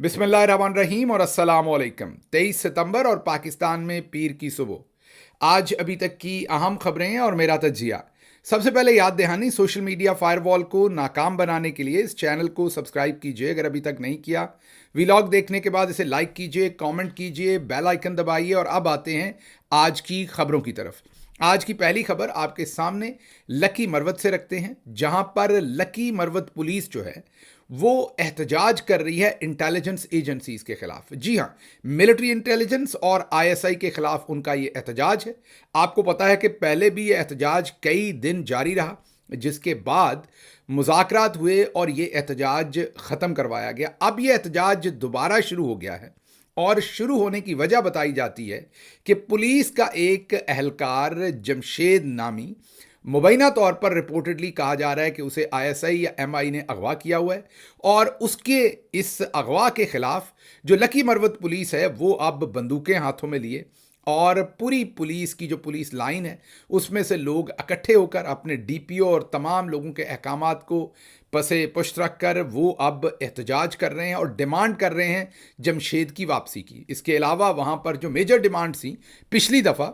बिस्मिल्लाहिर्रहमानिर्रहीम और अस्सलाम वालेकुम। 23 सितंबर और पाकिस्तान में पीर की सुबह। आज अभी तक की अहम खबरें और मेरा तजिया। सबसे पहले याद दहानी, सोशल मीडिया फायरवॉल को नाकाम बनाने के लिए इस चैनल को सब्सक्राइब कीजिए अगर अभी तक नहीं किया। व्लॉग देखने के बाद इसे लाइक कीजिए, कमेंट कीजिए, बेल आइकन दबाइए। और अब आते हैं आज की खबरों की तरफ। आज की पहली खबर आपके सामने लकी मरवत से रखते हैं, जहां पर लकी मरवत पुलिस जो है वो एहतजाज कर रही है इंटेलिजेंस एजेंसीज के खिलाफ। जी हां, मिलिट्री इंटेलिजेंस और आईएसआई के खिलाफ उनका ये एहतजाज है। आपको पता है कि पहले भी ये एहतजाज कई दिन जारी रहा, जिसके बाद मुज़ाकरात हुए और ये एहतजाज ख़त्म करवाया गया। अब ये एहतजाज दोबारा शुरू हो गया है और शुरू होने की वजह बताई जाती है कि पुलिस का एक एहलकार जमशेद नामी, मुबैना तौर पर रिपोर्टेडली कहा जा रहा है कि उसे आईएसआई या एमआई ने अगवा किया हुआ है, और उसके इस अगवा के खिलाफ जो लकी मरवत पुलिस है वो अब बंदूकें हाथों में लिए और पूरी पुलिस की जो पुलिस लाइन है उसमें से लोग इकट्ठे होकर अपने डीपीओ और तमाम लोगों के अहकामात को पसे पुश्त रख कर वो अब एहतजाज कर रहे हैं और डिमांड कर रहे हैं जमशेद की वापसी की। इसके अलावा वहाँ पर जो मेजर डिमांड थी, पिछली दफ़ा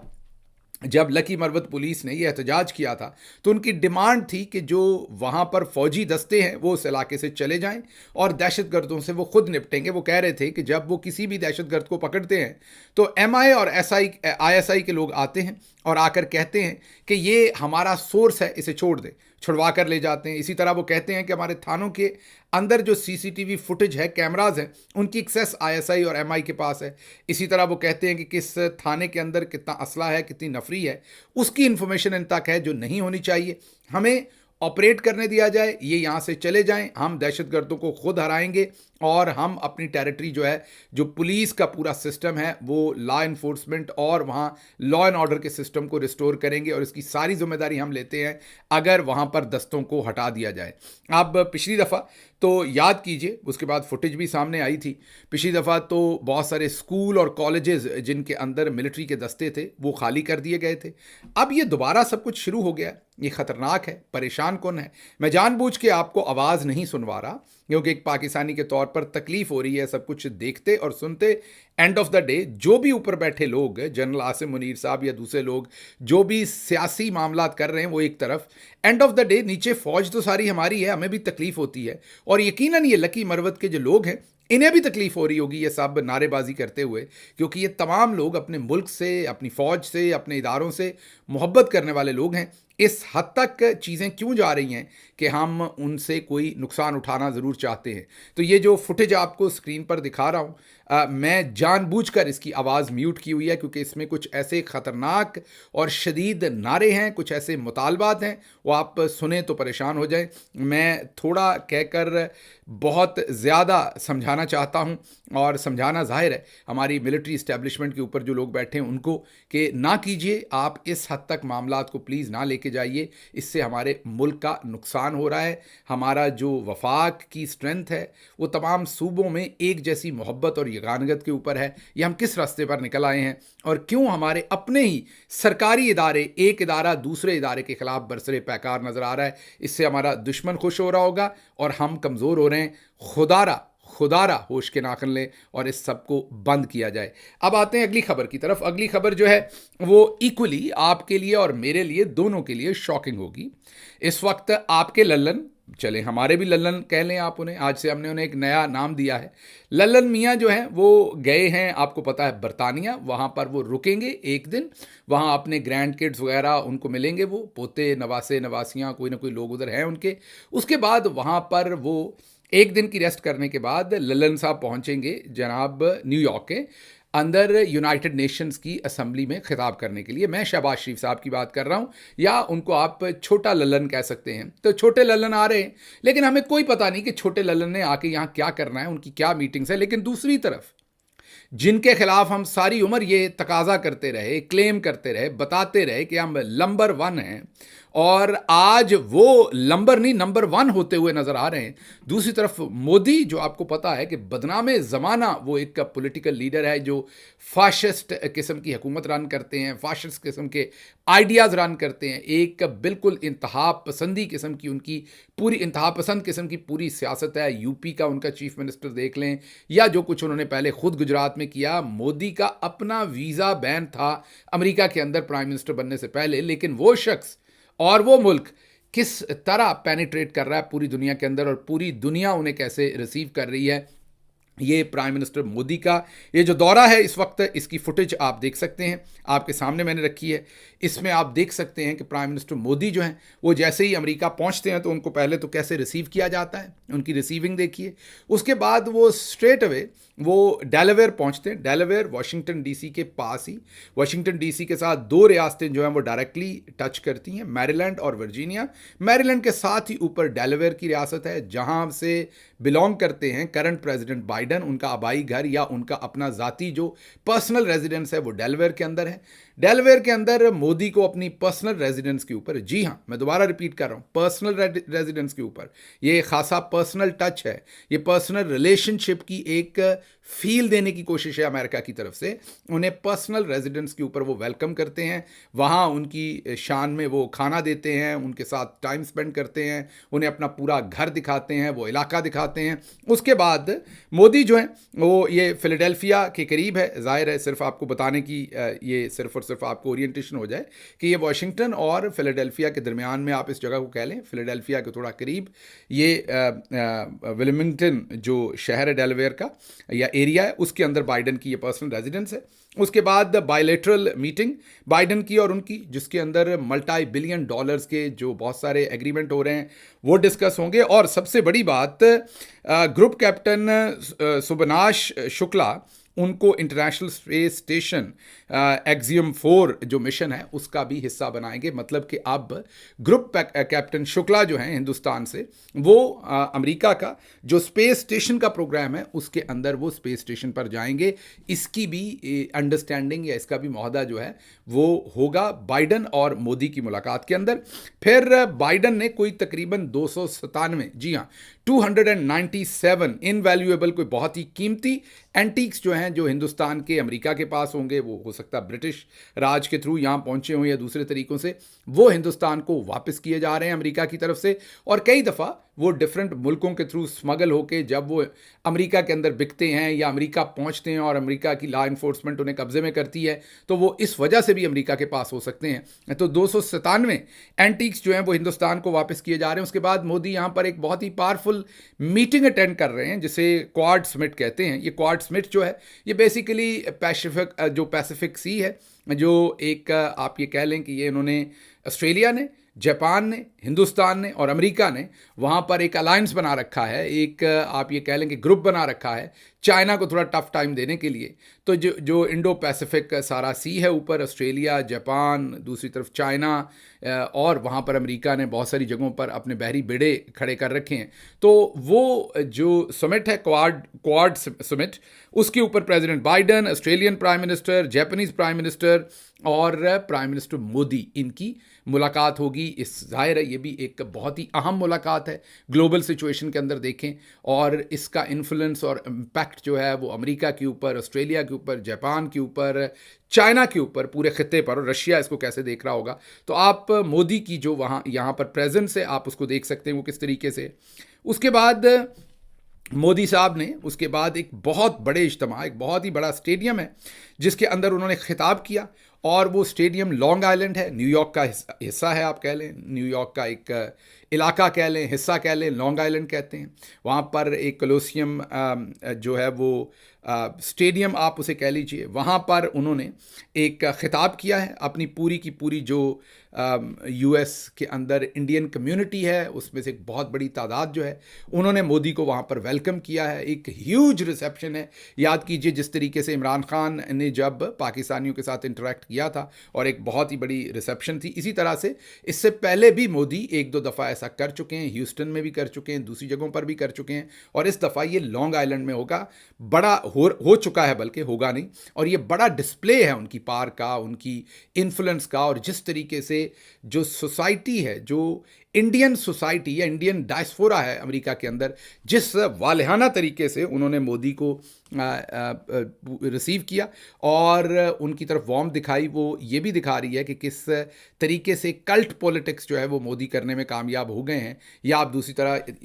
जब लकी मरवत पुलिस ने यह एहतजाज किया था तो उनकी डिमांड थी कि जो वहाँ पर फौजी दस्ते हैं वो उस इलाके से चले जाएं और दहशतगर्दों से वो खुद निपटेंगे। वो कह रहे थे कि जब वो किसी भी दहशतगर्द को पकड़ते हैं तो एमआई और आईएसआई के लोग आते हैं और आकर कहते हैं कि ये हमारा सोर्स है, इसे छोड़ दे, छुड़वा कर ले जाते हैं। इसी तरह वो कहते हैं कि हमारे थानों के अंदर जो सीसीटीवी फुटेज है, कैमराज हैं, उनकी एक्सेस आईएसआई और एमआई के पास है। इसी तरह वो कहते हैं कि किस थाने के अंदर कितना असला है, कितनी नफरी है, उसकी इंफॉर्मेशन इन तक है जो नहीं होनी चाहिए। हमें ऑपरेट करने दिया जाए, ये यहाँ से चले जाएं, हम दहशतगर्दों को खुद हराएंगे और हम अपनी टेरिटरी जो है, जो पुलिस का पूरा सिस्टम है वो लॉ इन्फोर्समेंट और वहाँ लॉ एंड ऑर्डर के सिस्टम को रिस्टोर करेंगे और इसकी सारी जिम्मेदारी हम लेते हैं अगर वहाँ पर दस्तों को हटा दिया जाए। अब पिछली दफ़ा तो याद कीजिए, उसके बाद फुटेज भी सामने आई थी। पिछली दफ़ा तो बहुत सारे स्कूल और कॉलेजेस जिनके अंदर मिलिट्री के दस्ते थे वो खाली कर दिए गए थे। अब ये दोबारा सब कुछ शुरू हो गया। ये ख़तरनाक है, परेशान कौन है। मैं जानबूझ के आपको आवाज़ नहीं सुनवा रहा क्योंकि एक पाकिस्तानी के तौर पर तकलीफ़ हो रही है सब कुछ देखते और सुनते। एंड ऑफ द डे जो भी ऊपर बैठे लोग, जनरल आसिम मुनीर साहब या दूसरे लोग जो भी सियासी मामलात कर रहे हैं वो एक तरफ, एंड ऑफ द डे नीचे फ़ौज तो सारी हमारी है, हमें भी तकलीफ़ होती है। और यकीनन ये लकी मरवत के जो लोग हैं इन्हें भी तकलीफ हो रही होगी ये सब नारेबाजी करते हुए, क्योंकि ये तमाम लोग अपने मुल्क से, अपनी फ़ौज से, अपने इदारों से मोहब्बत करने वाले लोग हैं। इस हद तक चीज़ें क्यों जा रही हैं कि हम उनसे कोई नुकसान उठाना ज़रूर चाहते हैं। तो ये जो फुटेज आपको स्क्रीन पर दिखा रहा हूँ, मैं जानबूझकर इसकी आवाज़ म्यूट की हुई है क्योंकि इसमें कुछ ऐसे ख़तरनाक और शदीद नारे हैं, कुछ ऐसे मुतालबात हैं, वो आप सुने तो परेशान हो जाएं। मैं थोड़ा कहकर बहुत ज़्यादा समझाना चाहता हूं और समझाना ज़ाहिर है हमारी मिलिट्री इस्टेब्लिशमेंट के ऊपर जो लोग बैठे हैं उनको, कि ना कीजिए आप, इस हद तक मामलात को प्लीज़ ना लेके जाइए। इससे हमारे मुल्क का नुकसान हो रहा है। हमारा जो वफाक की स्ट्रेंथ है वो तमाम सूबों में एक जैसी मोहब्बत और यगानगत के ऊपर है। ये हम किस रास्ते पर निकल आए हैं और क्यों हमारे अपने ही सरकारी इदारे, एक इदारा दूसरे इदारे के खिलाफ बरसरे पैकार नज़र आ रहा है। इससे हमारा दुश्मन खुश हो रहा होगा और हम कमज़ोर हो रहे हैं। खुदारा होश के नाखन लें और इस सब को बंद किया जाए। अब आते हैं अगली खबर की तरफ। अगली खबर जो है वो इक्वली आपके लिए और मेरे लिए, दोनों के लिए शॉकिंग होगी। इस वक्त आपके लल्लन, चले हमारे भी लल्लन कह लें आप उन्हें, आज से हमने उन्हें एक नया नाम दिया है। लल्लन मियाँ जो हैं वो गए हैं, आपको पता है, बरतानिया। वहाँ पर वो रुकेंगे एक दिन, वहाँ अपने ग्रैंड किड्स वगैरह उनको मिलेंगे, वो पोते नवासे नवासियाँ कोई ना कोई लोग उधर हैं उनके। उसके बाद वहाँ पर वो एक दिन की रेस्ट करने के बाद लल्लन साहब पहुँचेंगे जनाब न्यूयॉर्क के अंदर यूनाइटेड नेशंस की असम्बली में खिताब करने के लिए। मैं शहबाज शरीफ साहब की बात कर रहा हूँ, या उनको आप छोटा लल्लन कह सकते हैं। तो छोटे लल्लन आ रहे हैं, लेकिन हमें कोई पता नहीं कि छोटे लल्लन ने आके यहाँ क्या करना है, उनकी क्या मीटिंग्स है। लेकिन दूसरी तरफ जिनके खिलाफ हम सारी उम्र ये तकाजा करते रहे, क्लेम करते रहे, बताते रहे कि हम नंबर 1 हैं और आज वो नंबर नहीं नंबर 1 होते हुए नजर आ रहे हैं। दूसरी तरफ मोदी, जो आपको पता है कि बदनामे ज़माना वो एक पॉलिटिकल लीडर है जो फाशिस्ट किस्म की हुकूमत रन करते हैं, फाशिस्ट किस्म के आइडियाज़ रन करते हैं, एक बिल्कुल इंतहा पसंदी किस्म की उनकी पूरी इंतहा पसंद किस्म की पूरी सियासत है। यूपी का उनका चीफ मिनिस्टर देख लें, या जो कुछ उन्होंने पहले खुद गुजरात में किया। मोदी का अपना वीज़ा बैन था अमेरिका के अंदर प्राइम मिनिस्टर बनने से पहले, लेकिन वो शख्स और वो मुल्क किस तरह पेनिट्रेट कर रहा है पूरी दुनिया के अंदर, और पूरी दुनिया उन्हें कैसे रिसीव कर रही है। ये प्राइम मिनिस्टर मोदी का ये जो दौरा है इस वक्त, इसकी फुटेज आप देख सकते हैं, आपके सामने मैंने रखी है। इसमें आप देख सकते हैं कि प्राइम मिनिस्टर मोदी जो हैं वो जैसे ही अमेरिका पहुंचते हैं तो उनको पहले तो कैसे रिसीव किया जाता है, उनकी रिसीविंग देखिए। उसके बाद वो स्ट्रेट अवे वो डेलावेयर पहुंचते हैं। डेलावेयर वाशिंगटन डीसी के पास ही, वाशिंगटन डीसी के साथ 2 रियासतें जो हैं वो डायरेक्टली टच करती हैं, मैरीलैंड और वर्जीनिया। मैरीलैंड के साथ ही ऊपर डेलावेयर की रियासत है जहां से बिलोंग करते हैं करंट प्रेसिडेंट बाइडन। उनका आबाई घर या उनका अपना ज़ाती जो पर्सनल रेजिडेंस है वो डेलावेयर के अंदर है। डेलावेयर के अंदर मोदी को अपनी पर्सनल रेजिडेंस के ऊपर, जी हाँ मैं दोबारा रिपीट कर रहा हूँ, पर्सनल रेजिडेंस के ऊपर, ये खासा पर्सनल टच है, ये पर्सनल रिलेशनशिप की एक फील देने की कोशिश है अमेरिका की तरफ से। उन्हें पर्सनल रेजिडेंस के ऊपर वो वेलकम करते हैं, वहाँ उनकी शान में वो खाना देते हैं, उनके साथ टाइम स्पेंड करते हैं, उन्हें अपना पूरा घर दिखाते हैं, वो इलाका दिखाते हैं। उसके बाद मोदी जो हैं वो ये फिलाडेल्फिया के करीब है, ज़ाहिर है सिर्फ आपको बताने की ये सिर्फ और सिर्फ आपको ओरिएंटेशन हो जाए कि ये वाशिंगटन और फिलाडेल्फिया के दरमियान में आप इस जगह को कह लें, फिलाडेल्फिया के थोड़ा करीब ये विलिमिंगटन जो शहर है डेलावेयर का या एरिया है, उसके अंदर बाइडन की ये पर्सनल रेजिडेंस है। उसके बाद बायलैटरल मीटिंग बाइडन की और उनकी, जिसके अंदर मल्टी बिलियन डॉलर्स के जो बहुत सारे एग्रीमेंट हो रहे हैं वो डिस्कस होंगे। और सबसे बड़ी बात, ग्रुप कैप्टन सुबनाश शुक्ला उनको इंटरनेशनल स्पेस स्टेशन एक्सियम 4 जो मिशन है उसका भी हिस्सा बनाएंगे। मतलब कि अब ग्रुप कैप्टन शुक्ला जो हैं हिंदुस्तान से, वो अमेरिका का जो स्पेस स्टेशन का प्रोग्राम है उसके अंदर वो स्पेस स्टेशन पर जाएंगे। इसकी भी अंडरस्टैंडिंग या इसका भी मुआहदा जो है वो होगा बाइडन और मोदी की मुलाकात के अंदर। फिर बाइडन ने कोई तकरीबन 297, जी हाँ 297 इनवैल्यूएबल, कोई बहुत ही कीमती एंटीक्स जो हैं जो हिंदुस्तान के अमेरिका के पास होंगे, वो हो सकता है ब्रिटिश राज के थ्रू यहाँ पहुँचे हों या दूसरे तरीक़ों से, वो हिंदुस्तान को वापस किए जा रहे हैं अमेरिका की तरफ से। और कई दफ़ा वो डिफरेंट मुल्कों के थ्रू स्मगल होके जब वो अमेरिका के अंदर बिकते हैं या अमेरिका पहुंचते हैं और अमेरिका की लॉ इन्फोर्समेंट उन्हें कब्जे में करती है, तो वो इस वजह से भी अमेरिका के पास हो सकते हैं। तो 297 एंटीक्स जो हैं वो हिंदुस्तान को वापस किए जा रहे हैं। उसके बाद मोदी यहाँ पर एक बहुत ही पावरफुल मीटिंग अटेंड कर रहे हैं जिसे क्वाड समिट कहते हैं। ये क्वाड समिट जो है ये बेसिकली पैसिफिक सी है, जो एक आप ये कह लें कि ये इन्होंने ऑस्ट्रेलिया ने, जापान ने, हिंदुस्तान ने और अमेरिका ने वहाँ पर एक अलायंस बना रखा है, एक आप ये कह लें कि ग्रुप बना रखा है चाइना को थोड़ा टफ टाइम देने के लिए। तो जो इंडो पैसिफिक सारा सी है, ऊपर ऑस्ट्रेलिया, जापान, दूसरी तरफ चाइना, और वहाँ पर अमेरिका ने बहुत सारी जगहों पर अपने बहरी बेड़े खड़े कर रखे हैं। तो वो जो समिट है क्वाड समिट, उसके ऊपर president Biden, Australian prime minister, Japanese prime minister और प्राइम मिनिस्टर मोदी, इनकी मुलाकात होगी। इस ज़ाहिर है ये भी एक बहुत ही अहम मुलाकात है ग्लोबल सिचुएशन के अंदर देखें, और इसका इन्फ्लुएंस और इम्पैक्ट जो है वो अमेरिका के ऊपर, ऑस्ट्रेलिया के ऊपर, जापान के ऊपर, चाइना के ऊपर, पूरे खित्ते पर, और रशिया इसको कैसे देख रहा होगा। तो आप मोदी की जो यहाँ पर प्रेजेंस है आप उसको देख सकते हैं वो किस तरीके से। उसके बाद मोदी साहब ने उसके बाद एक बहुत बड़े इज्तिमा, एक बहुत ही बड़ा स्टेडियम है जिसके अंदर उन्होंने खिताब किया, और वो स्टेडियम लॉन्ग आइलैंड है, न्यूयॉर्क का हिस्सा है, आप कह लें न्यूयॉर्क का एक इलाका कह लें, हिस्सा कह लें, लॉन्ग आइलैंड कहते हैं। वहाँ पर एक कोलोसियम जो है वो स्टेडियम आप उसे कह लीजिए, वहाँ पर उन्होंने एक खिताब किया है। अपनी पूरी की पूरी जो यूएस के अंदर इंडियन कम्युनिटी है उसमें से एक बहुत बड़ी तादाद जो है उन्होंने मोदी को वहाँ पर वेलकम किया है। एक ह्यूज रिसेप्शन है। याद कीजिए जिस तरीके से इमरान खान ने जब पाकिस्तानियों के साथ इंटरेक्ट किया था और एक बहुत ही बड़ी रिसेप्शन थी। इसी तरह से इससे पहले भी मोदी एक दो दफ़ा ऐसा कर चुके हैं, ह्यूस्टन में भी कर चुके हैं, दूसरी जगहों पर भी कर चुके हैं, और इस दफ़ा ये लॉन्ग आइलैंड में होगा। बड़ा हो चुका है, बल्कि होगा नहीं, और ये बड़ा डिस्प्ले है उनकी पावर का, उनकी इन्फ्लुएंस का, और जिस तरीके से जो सोसाइटी है, जो इंडियन सोसाइटी या इंडियन डायस्पोरा है अमेरिका के अंदर, जिस वालिहाना तरीके से उन्होंने मोदी को रिसीव किया और उनकी तरफ वार्म दिखाई, वो ये भी दिखा रही है कि किस तरीके से कल्ट पॉलिटिक्स जो है वो मोदी करने में कामयाब हो गए हैं, या आप दूसरी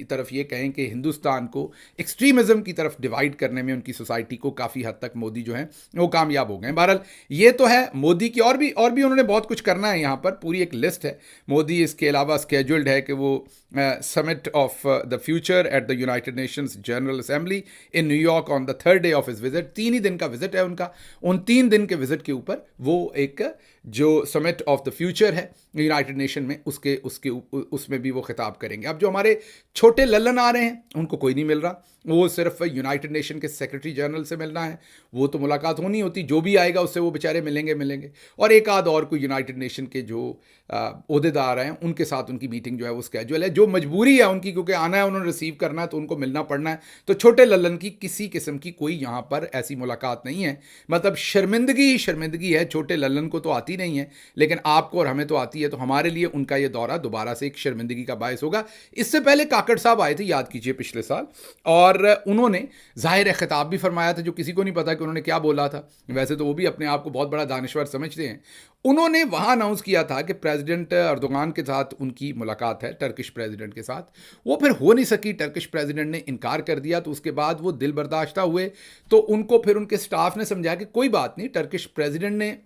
तरफ ये कहें कि हिंदुस्तान को एक्सट्रीमिज़म की तरफ डिवाइड करने में उनकी सोसाइटी को काफ़ी हद तक मोदी जो है वो कामयाब हो गए हैं। बहरहाल ये तो है मोदी की, और भी उन्होंने बहुत कुछ करना है। यहाँ पर पूरी एक लिस्ट है। मोदी इसके अलावा स्केड्यूल्ड है कि वो summit of the future at the United Nations general assembly in New York on the third day of his visit, 3 ही दिन का विजिट है उनका। उन 3 दिन के विजिट के ऊपर वो एक जो समिट ऑफ द फ्यूचर है यूनाइटेड नेशन में, उसमें भी वो खिताब करेंगे। अब जो हमारे छोटे लल्लन आ रहे हैं उनको कोई नहीं मिल रहा, वो सिर्फ यूनाइटेड नेशन के सेक्रेटरी जनरल से मिलना है, वो तो मुलाकात होनी होती, जो भी आएगा उससे वो बेचारे मिलेंगे, और एक आध और कोई यूनाइटेड नेशन के जो ओहदेदार हैं उनके साथ उनकी मीटिंग जो है वो स्केड्यूल है, जो मजबूरी है उनकी, क्योंकि आना है, उन्होंने रिसीव करना है, तो उनको मिलना पड़ना है। तो छोटे लल्लन की किसी किस्म की कोई यहाँ पर ऐसी मुलाकात नहीं है। मतलब शर्मिंदगी ही शर्मिंदगी है, छोटे लल्लन को तो आती नहीं है, लेकिन आपको और हमें तो आती है, तो हमारे लिए उनका ये दौरा दोबारा से एक शर्मिंदगी का बायस होगा। इससे पहले काकड़ साहब आए थे, याद कीजिए, पिछले साल, और उन्होंने जाहिर है खिताब भी फरमाया था, जो किसी को नहीं पता कि उन्होंने क्या बोला था। वैसे तो वो भी अपने आप को बहुत बड़ा दानिश्वर समझते हैं। उन्होंने वहाँ अनाउंस किया था कि प्रेसिडेंट अर्दोगान के साथ उनकी मुलाकात है, टर्किश प्रेसिडेंट के साथ। वो फिर हो नहीं सकी, टर्किश प्रेसिडेंट ने इनकार कर दिया, तो उसके बाद वो दिल बर्दाश्ता हुए, तो उनको फिर उनके स्टाफ ने समझाया कि कोई बात नहीं, टर्किश प्रेसिडेंट ने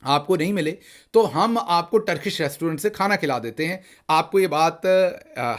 आपको नहीं मिले तो हम आपको टर्किश रेस्टोरेंट से खाना खिला देते हैं। आपको ये बात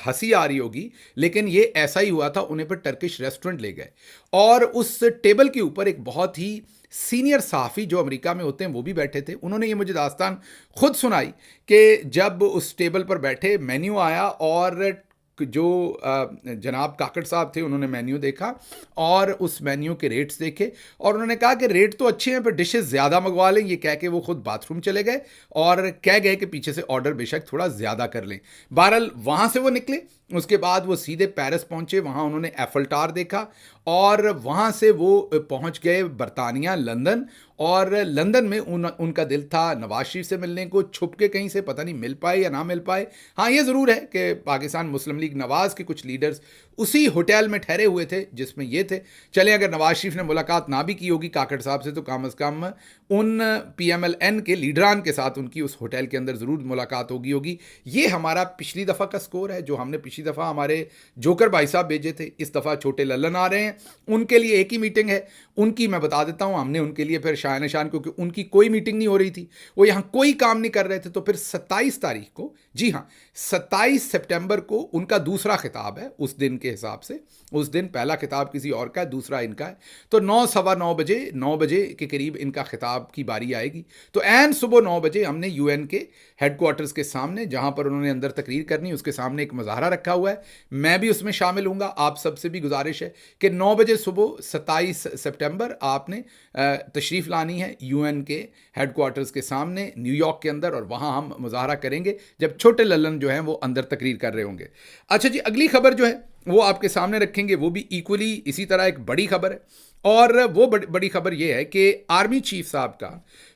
हंसी आ रही होगी, लेकिन ये ऐसा ही हुआ था। उन्हें पर टर्किश रेस्टोरेंट ले गए और उस टेबल के ऊपर एक बहुत ही सीनियर सहाफ़ी जो अमेरिका में होते हैं वो भी बैठे थे। उन्होंने ये मुझे दास्तान खुद सुनाई कि जब उस टेबल पर बैठे, मेन्यू आया और जो जनाब काकड़ साहब थे उन्होंने मेन्यू देखा और उस मेन्यू के रेट्स देखे, और उन्होंने कहा कि रेट तो अच्छे हैं पर डिशेस ज़्यादा मंगवा लें। ये कह के वो खुद बाथरूम चले गए और कह गए कि पीछे से ऑर्डर बेशक थोड़ा ज़्यादा कर लें। बहरहाल वहाँ से वो निकले, उसके बाद वो सीधे पेरिस पहुँचे, वहाँ उन्होंने एफल टावर देखा और वहाँ से वो पहुँच गए बरतानिया, लंदन। और लंदन में उनका दिल था नवाज शरीफ से मिलने को, छुप के कहीं से, पता नहीं मिल पाए या ना मिल पाए। हाँ, ये ज़रूर है कि पाकिस्तान मुस्लिम लीग नवाज़ के कुछ लीडर्स उसी होटल में ठहरे हुए थे जिसमें ये थे। चलें, अगर नवाज शरीफ ने मुलाकात ना भी की होगी काकड़ साहब से, तो कम अज़ कम उन PMLN के लीडरान के साथ उनकी उस होटल के अंदर ज़रूर मुलाकात होगी। ये हमारा पिछली दफ़ा का स्कोर है, जो हमने पिछली दफ़ा हमारे जोकर भाई साहब भेजे थे। इस दफ़ा छोटे लल्लन आ रहे हैं, उनके लिए एक ही मीटिंग है। उनकी मैं बता देता हूँ, हमने उनके लिए फिर शान शान, क्योंकि उनकी कोई मीटिंग नहीं हो रही थी, वो यहाँ कोई काम नहीं कर रहे थे, तो फिर 27 तारीख को, जी हाँ 27 सितंबर को उनका दूसरा खिताब है। उस दिन के हिसाब से उस दिन पहला खिताब किसी और का है, दूसरा इनका है। तो 9 सवा 9 बजे 9 बजे के करीब इनका खिताब की बारी आएगी। तो ऐन सुबह 9 बजे हमने UN के हेडक्वार्टर्स के सामने, जहाँ पर उन्होंने अंदर तकरीर करनी, उसके सामने एक मुजाहरा रखा हुआ है। मैं भी उसमें शामिल हूँगा। आप सबसे भी गुजारिश है कि 9 बजे सुबह 27 सितंबर आपने तशरीफ़ लानी है UN के हेडक्वार्टर्स के सामने न्यूयॉर्क के अंदर, और वहाँ हम मुजाहरा करेंगे जब छोटे लल्लन जो हैं वो अंदर तकरीर कर रहे होंगे। अच्छा जी, अगली खबर जो है वो आपके सामने रखेंगे, वो भी इक्वली इसी तरह एक बड़ी खबर है। और वो बड़ी खबर ये है कि आर्मी चीफ साहब का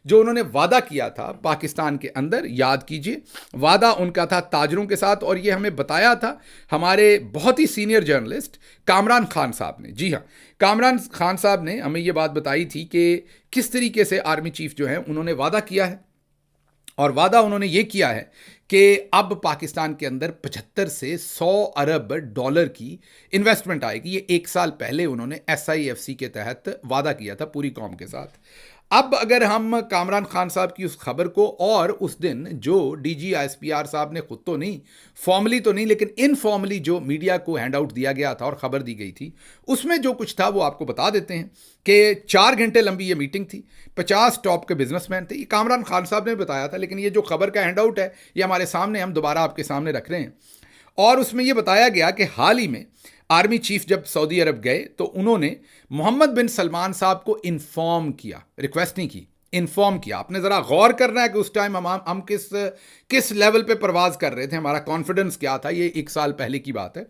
जो उन्होंने वादा किया था पाकिस्तान के अंदर, याद कीजिए, वादा उनका था ताजरों के साथ, और ये हमें बताया था हमारे बहुत ही सीनियर जर्नलिस्ट कामरान खान साहब ने। जी हाँ, कामरान खान साहब ने हमें ये बात बताई थी कि किस तरीके से आर्मी चीफ जो है उन्होंने वादा किया है। और वादा उन्होंने ये किया है कि अब पाकिस्तान के अंदर 75 से 100 अरब डॉलर की इन्वेस्टमेंट आएगी। ये 1 साल पहले उन्होंने SIFC के तहत वादा किया था पूरी कौम के साथ। अब अगर हम कामरान खान साहब की उस खबर को, और उस दिन जो DG ISPR साहब ने खुद तो नहीं, फॉर्मली तो नहीं, लेकिन इनफॉर्मली जो मीडिया को हैंड आउट दिया गया था और ख़बर दी गई थी, उसमें जो कुछ था वो आपको बता देते हैं कि 4 घंटे लंबी ये मीटिंग थी, 50 टॉप के बिजनेसमैन थे। ये कामरान खान साहब ने बताया था, लेकिन ये जो खबर का हैंड आउट है ये हमारे सामने, हम दोबारा आपके सामने रख रहे हैं। और उसमें ये बताया गया कि हाल ही में आर्मी चीफ जब सऊदी अरब गए तो उन्होंने मोहम्मद बिन सलमान साहब को इन्फॉर्म किया, रिक्वेस्ट नहीं की, इन्फॉर्म किया। आपने ज़रा गौर करना है कि उस टाइम हम किस लेवल पे परवाज कर रहे थे, हमारा कॉन्फिडेंस क्या था। ये 1 साल पहले की बात है।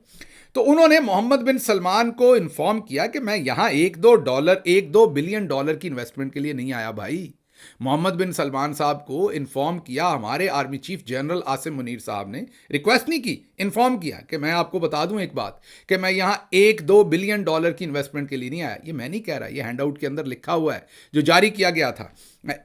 तो उन्होंने मोहम्मद बिन सलमान को इन्फॉर्म किया कि मैं यहां 1-2 बिलियन डॉलर की इन्वेस्टमेंट के लिए नहीं आया भाई। मोहम्मद बिन सलमान साहब को इन्फॉर्म किया, हमारे army chief general Asim Munir साहब ने रिक्वेस्ट नहीं की, इन्फॉर्म किया कि मैं आपको बता दूं एक बात कि मैं यहां 1-2 बिलियन डॉलर की इन्वेस्टमेंट के लिए नहीं आया। ये मैं नहीं कह रहा, ये हैंडआउट के अंदर लिखा हुआ है जो जारी किया गया था,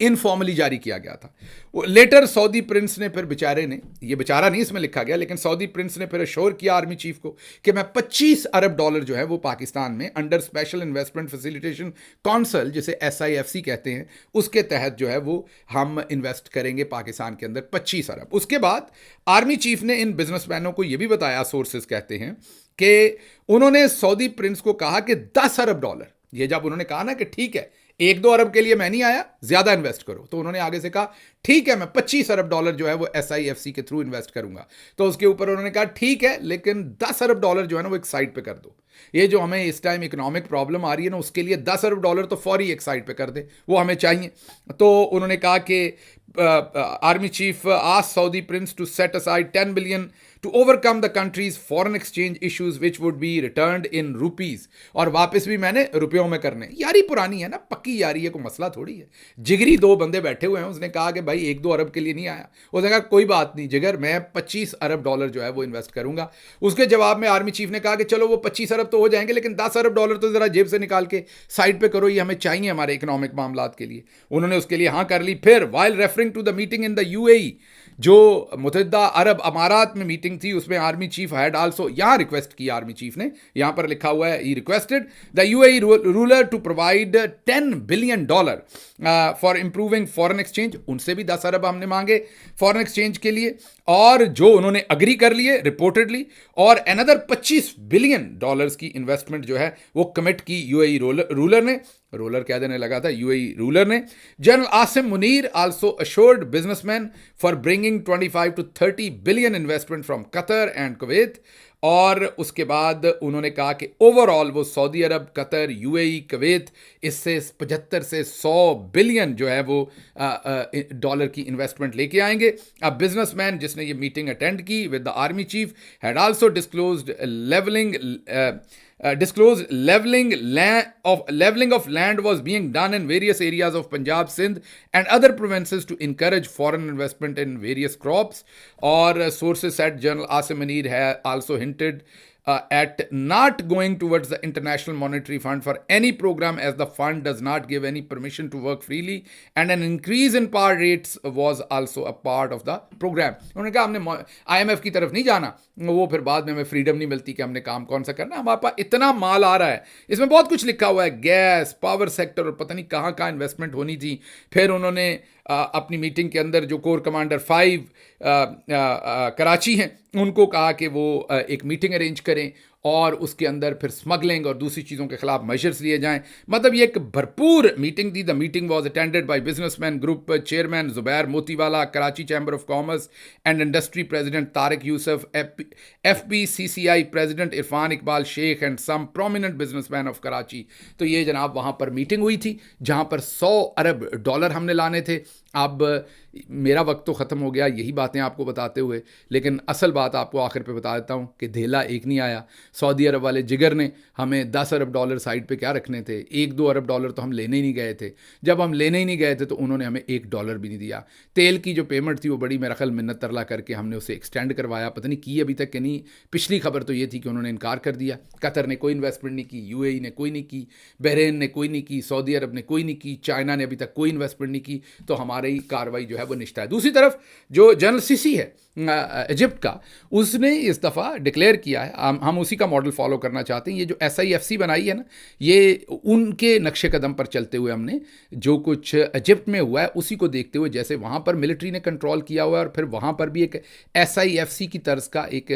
इनफॉर्मली जारी किया गया था। वो लेटर सऊदी प्रिंस ने फिर बेचारे ने, ये बेचारा नहीं इसमें लिखा गया, लेकिन सऊदी प्रिंस ने फिर अश्योर किया आर्मी चीफ को कि मैं 25 अरब डॉलर जो है वो पाकिस्तान में under special investment facilitation council, जिसे SIFC कहते हैं, उसके तहत जो है वो हम इन्वेस्ट करेंगे पाकिस्तान के अंदर 25 अरब। उसके बाद आर्मी चीफ ने इन बिजनेसमैनों को यह भी बताया, सोर्सेज कहते हैं कि उन्होंने सऊदी प्रिंस को कहा कि 10 अरब डॉलर, ये जब उन्होंने कहा ना कि ठीक है 1-2 अरब के लिए मैं नहीं आया, ज्यादा इन्वेस्ट करो, तो उन्होंने आगे से कहा ठीक है मैं 25 अरब डॉलर जो है वो SIFC के थ्रू इन्वेस्ट करूंगा। तो उसके ऊपर उन्होंने कहा ठीक है, लेकिन 10 अरब डॉलर जो है ना वो एक साइड पे कर दो। ये जो हमें इस टाइम इकोनॉमिक प्रॉब्लम आ रही है ना, उसके लिए 10 अरब डॉलर तो फौरी एक साइड पे कर दे, वो हमें चाहिए। तो उन्होंने कहा कि army chief asked Saudi prince to set aside 10 billion to overcome the country's foreign exchange issues which would be returned in rupees, और वापस भी मैंने रुपयों में करने। यारी पुरानी है ना, पक्की यारी है, कोई मसला थोड़ी है। जिगरी दो बंदे बैठे हुए हैं, उसने कहा कि भाई 1-2 अरब के लिए नहीं आया। उसने कहा कोई बात नहीं जिगर, मैं 25 अरब डॉलर जो है वो इन्वेस्ट करूंगा। उसके जवाब में आर्मी चीफ ने कहा कि चलो वो 25 अरब तो हो जाएंगे, लेकिन 10 अरब डॉलर तो जरा जेब से निकाल के साइड पे करो, ये हमें चाहिए हमारे इकोनॉमिक मामलात के लिए। उन्होंने उसके लिए हाँ कर ली। फिर while referring to the meeting in the UAE, जो मुत्तहिदा अरब अमारात में मीटिंग थी, उसमें आर्मी चीफ हैड आल्सो, यहां रिक्वेस्ट की आर्मी चीफ ने, यहां पर लिखा हुआ है, he requested the UAE ruler to provide 10 billion dollar for improving foreign exchange. उनसे भी 10 अरब हमने मांगे फॉरेन एक्सचेंज के लिए, और जो उन्होंने अग्री कर लिए रिपोर्टेडली, और अनदर 25 बिलियन डॉलर्स की इन्वेस्टमेंट जो है वो कमिट की UAE रूलर ने, रोलर कह देने लगा था, UAE रूलर ने। General Asim Munir also assured businessman for bringing 25 to 30 billion investment from Qatar and Kuwait. और उसके बाद उन्होंने कहा कि ओवरऑल वो सऊदी अरब, कतर, UAE, कुवैत, इससे 75 से 100 बिलियन जो है वो डॉलर की इन्वेस्टमेंट लेके आएंगे। अब बिजनेसमैन जिसने ये मीटिंग अटेंड की with the army chief had also disclosed leveling of land was being done in various areas of Punjab, Sindh and other provinces to encourage foreign investment in various crops. Or sources said General Asim Munir had also hinted at not going towards the International Monetary Fund for any program, as the fund does not give any permission to work freely, and an increase in par rates was also a part of the program. उन्होंने कहा हमने IMF की तरफ नहीं जाना, वो फिर बाद में हमें फ्रीडम नहीं मिलती कि हमने काम कौन सा करना, हमारे पास इतना माल आ रहा है। इसमें बहुत कुछ लिखा हुआ है, गैस, पावर सेक्टर और पता नहीं कहाँ कहाँ इन्वेस्टमेंट होनी थी। फिर उन्होंने अपनी मीटिंग के अंदर जो कोर कमांडर 5 कराची हैं उनको कहा कि वो एक मीटिंग अरेंज करें और उसके अंदर फिर स्मगलिंग और दूसरी चीज़ों के खिलाफ मेजर्स लिए जाएं। मतलब ये एक भरपूर मीटिंग थी। The meeting was attended by businessman group chairman Zubair Motiwala, Karachi chamber of commerce and industry president Tariq Yusuf, FPCCI president Irfan Iqbal Sheikh and some prominent businessman of Karachi. तो ये जनाब वहाँ पर मीटिंग हुई थी जहाँ पर 100 अरब डॉलर हमने लाने थे। अब मेरा वक्त तो ख़त्म हो गया यही बातें आपको बताते हुए, लेकिन असल बात आपको आखिर पे बता देता हूँ कि धेला एक नहीं आया। सऊदी अरब वाले जिगर ने हमें 10 अरब डॉलर साइड पे क्या रखने थे, 1-2 अरब डॉलर तो हम लेने ही नहीं गए थे। जब हम लेने ही नहीं गए थे तो उन्होंने हमें $1 भी नहीं दिया। तेल की जो पेमेंट थी वो बड़ी मेरा ख्याल मिन्नत तरला करके हमने उसे एक्सटेंड करवाया, पता नहीं की अभी तक कि नहीं। पिछली खबर तो ये थी कि उन्होंने इनकार कर दिया। कतर ने कोई इन्वेस्टमेंट नहीं की, UAE ने कोई नहीं की, बहरीन ने कोई नहीं की, सऊदी अरब ने कोई नहीं की, चाइना ने अभी तक कोई इन्वेस्टमेंट नहीं की। तो हमारी कार्रवाई जो है वो निश्चित है। दूसरी तरफ जो जनरल सीसी है इजिप्ट का, उसने इस दफ़ा डिक्लेयर किया है, हम उसी का मॉडल फॉलो करना चाहते हैं। ये जो SIFC बनाई है ना, ये उनके नक्शे कदम पर चलते हुए हमने जो कुछ इजिप्ट में हुआ है उसी को देखते हुए, जैसे वहाँ पर मिलिट्री ने कंट्रोल किया हुआ है और फिर वहाँ पर भी एक SIFC की तर्ज का एक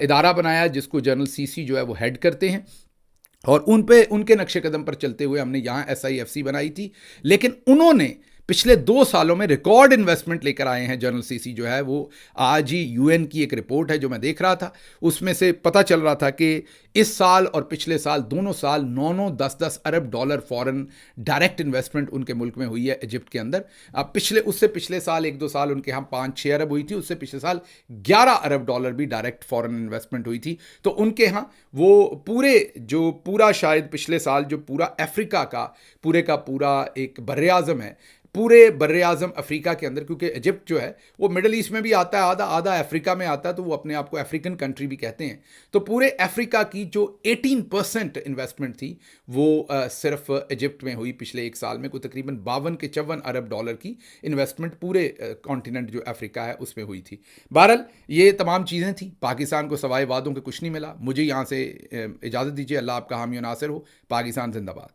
इदारा बनाया जिसको जनरल सीसी जो है वो हेड करते हैं, और उनके नक्शे कदम पर चलते हुए हमने यहाँ SIFC बनाई थी। लेकिन उन्होंने पिछले 2 सालों में रिकॉर्ड इन्वेस्टमेंट लेकर आए हैं। जर्नल सीसी जो है वो आज ही यूएन की एक रिपोर्ट है जो मैं देख रहा था, उसमें से पता चल रहा था कि इस साल और पिछले साल दोनों साल 9-9 10-10 अरब डॉलर फॉरेन डायरेक्ट इन्वेस्टमेंट उनके मुल्क में हुई है इजिप्ट के अंदर। अब उससे पिछले साल 1-2 साल उनके यहाँ 5-6 अरब हुई थी, उससे पिछले साल 11 अरब डॉलर भी डायरेक्ट फॉरेन इन्वेस्टमेंट हुई थी। तो उनके यहाँ वो पूरा शायद पिछले साल जो पूरा अफ्रीका का पूरा एक बर्रे आज़म है, पूरे बर्रे आज़म अफ्रीका के अंदर, क्योंकि इजिप्ट जो है वो मिडल ईस्ट में भी आता है, आधा आधा अफ्रीका में आता है, तो वो अपने आप को अफ्रीकन कंट्री भी कहते हैं। तो पूरे अफ्रीका की जो 18% इन्वेस्टमेंट थी वो सिर्फ इजिप्ट में हुई पिछले 1 साल में। कोई तकरीबन 52 के 54 अरब डॉलर की इन्वेस्टमेंट पूरे कॉन्टिनेंट जो अफ्रीका है उसमें हुई थी। बहरहाल ये तमाम चीज़ें थी। पाकिस्तान को सवाए वादों के कुछ नहीं मिला। मुझे यहाँ से इजाज़त दीजिए। अल्लाह आपका हामी और नासिर हो। पाकिस्तान जिंदाबाद।